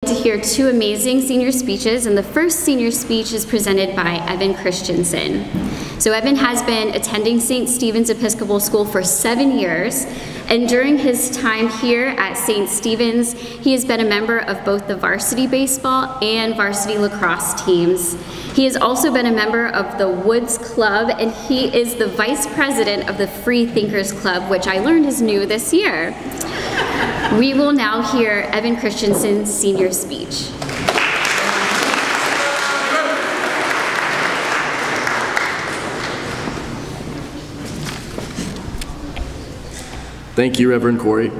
to hear two amazing senior speeches, and the first senior speech is presented by Evan Christenson. So Evan has been attending St. Stephen's Episcopal School for 7 years, and during his time here at St. Stephen's, he has been a member of both the varsity baseball and varsity lacrosse teams. He has also been a member of the Woods Club, and he is the vice president of the Free Thinkers Club, which I learned is new this year. We will now hear Evan Christenson's senior speech. Thank you, Reverend Corey.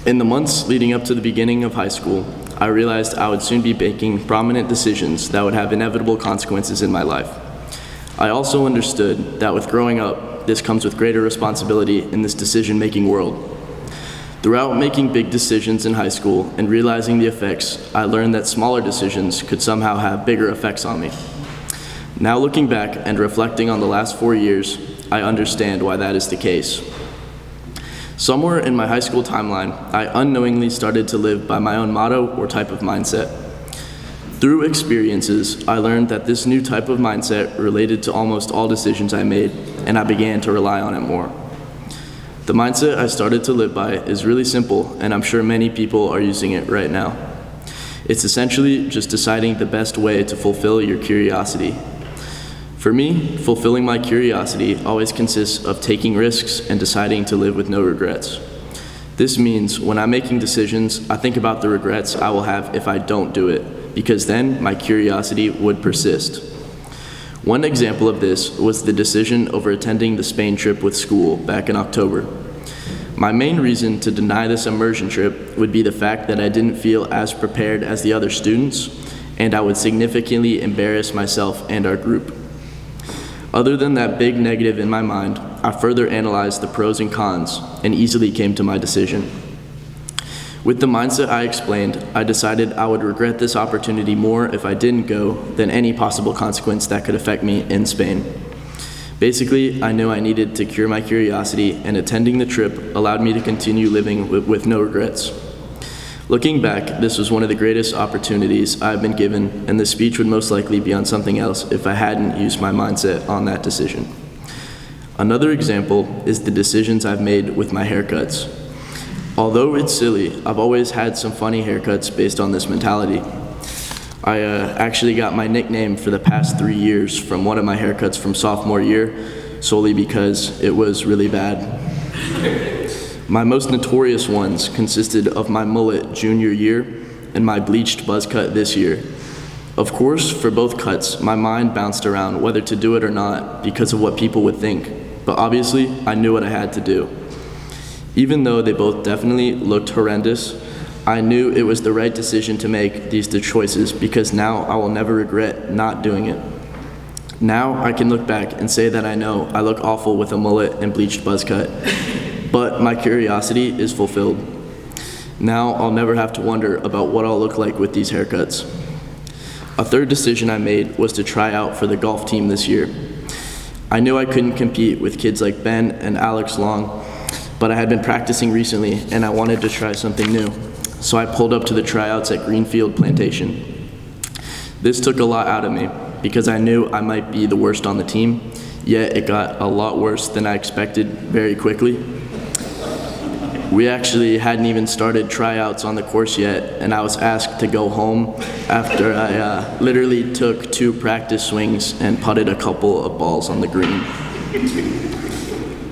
In the months leading up to the beginning of high school, I realized I would soon be making prominent decisions that would have inevitable consequences in my life. I also understood that with growing up, this comes with greater responsibility in this decision-making world. Throughout making big decisions in high school and realizing the effects, I learned that smaller decisions could somehow have bigger effects on me. Now looking back and reflecting on the last 4 years, I understand why that is the case. Somewhere in my high school timeline, I unknowingly started to live by my own motto or type of mindset. Through experiences, I learned that this new type of mindset related to almost all decisions I made, and I began to rely on it more. The mindset I started to live by is really simple, and I'm sure many people are using it right now. It's essentially just deciding the best way to fulfill your curiosity. For me, fulfilling my curiosity always consists of taking risks and deciding to live with no regrets. This means when I'm making decisions, I think about the regrets I will have if I don't do it, because then my curiosity would persist. One example of this was the decision over attending the Spain trip with school back in October. My main reason to deny this immersion trip would be the fact that I didn't feel as prepared as the other students, and I would significantly embarrass myself and our group. Other than that big negative in my mind, I further analyzed the pros and cons and easily came to my decision. With the mindset I explained, I decided I would regret this opportunity more if I didn't go than any possible consequence that could affect me in Spain. Basically, I knew I needed to cure my curiosity, and attending the trip allowed me to continue living with no regrets. Looking back, this was one of the greatest opportunities I've been given, and the speech would most likely be on something else if I hadn't used my mindset on that decision. Another example is the decisions I've made with my haircuts. Although it's silly, I've always had some funny haircuts based on this mentality. I actually got my nickname for the past 3 years from one of my haircuts from sophomore year, solely because it was really bad. My most notorious ones consisted of my mullet junior year and my bleached buzz cut this year. Of course, for both cuts, my mind bounced around whether to do it or not because of what people would think, but obviously, I knew what I had to do. Even though they both definitely looked horrendous, I knew it was the right decision to make these two choices because now I will never regret not doing it. Now I can look back and say that I know I look awful with a mullet and bleached buzz cut, but my curiosity is fulfilled. Now I'll never have to wonder about what I'll look like with these haircuts. A third decision I made was to try out for the golf team this year. I knew I couldn't compete with kids like Ben and Alex Long, but I had been practicing recently and I wanted to try something new. So I pulled up to the tryouts at Greenfield Plantation. This took a lot out of me because I knew I might be the worst on the team, yet it got a lot worse than I expected very quickly. We actually hadn't even started tryouts on the course yet, and I was asked to go home after I literally took 2 practice swings and putted a couple of balls on the green.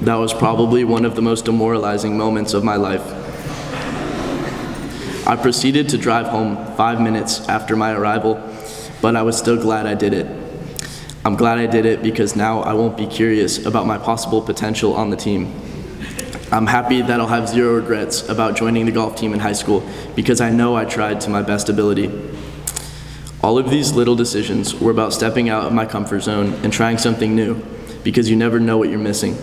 That was probably one of the most demoralizing moments of my life. I proceeded to drive home 5 minutes after my arrival, but I was still glad I did it. I'm glad I did it because now I won't be curious about my possible potential on the team. I'm happy that I'll have 0 regrets about joining the golf team in high school because I know I tried to my best ability. All of these little decisions were about stepping out of my comfort zone and trying something new because you never know what you're missing.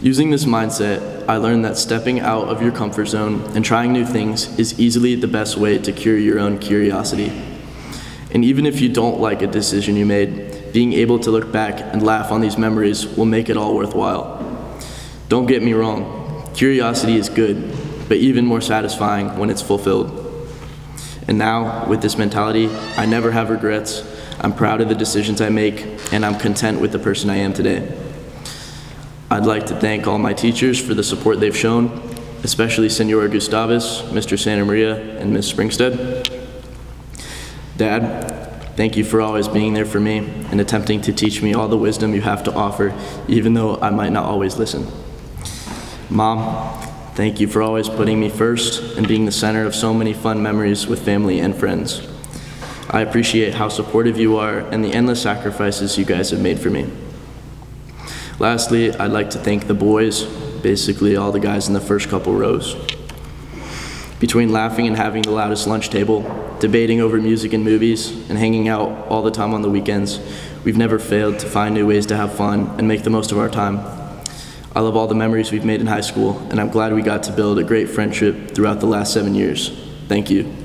Using this mindset, I learned that stepping out of your comfort zone and trying new things is easily the best way to cure your own curiosity. And even if you don't like a decision you made, being able to look back and laugh on these memories will make it all worthwhile. Don't get me wrong, curiosity is good, but even more satisfying when it's fulfilled. And now, with this mentality, I never have regrets. I'm proud of the decisions I make, and I'm content with the person I am today. I'd like to thank all my teachers for the support they've shown, especially Senora Gustavus, Mr. Santa Maria, and Ms. Springstead. Dad, thank you for always being there for me and attempting to teach me all the wisdom you have to offer, even though I might not always listen. Mom, thank you for always putting me first and being the center of so many fun memories with family and friends. I appreciate how supportive you are and the endless sacrifices you guys have made for me. Lastly, I'd like to thank the boys, basically all the guys in the first couple rows. Between laughing and having the loudest lunch table, debating over music and movies, and hanging out all the time on the weekends, we've never failed to find new ways to have fun and make the most of our time. I love all the memories we've made in high school, and I'm glad we got to build a great friendship throughout the last 7 years. Thank you.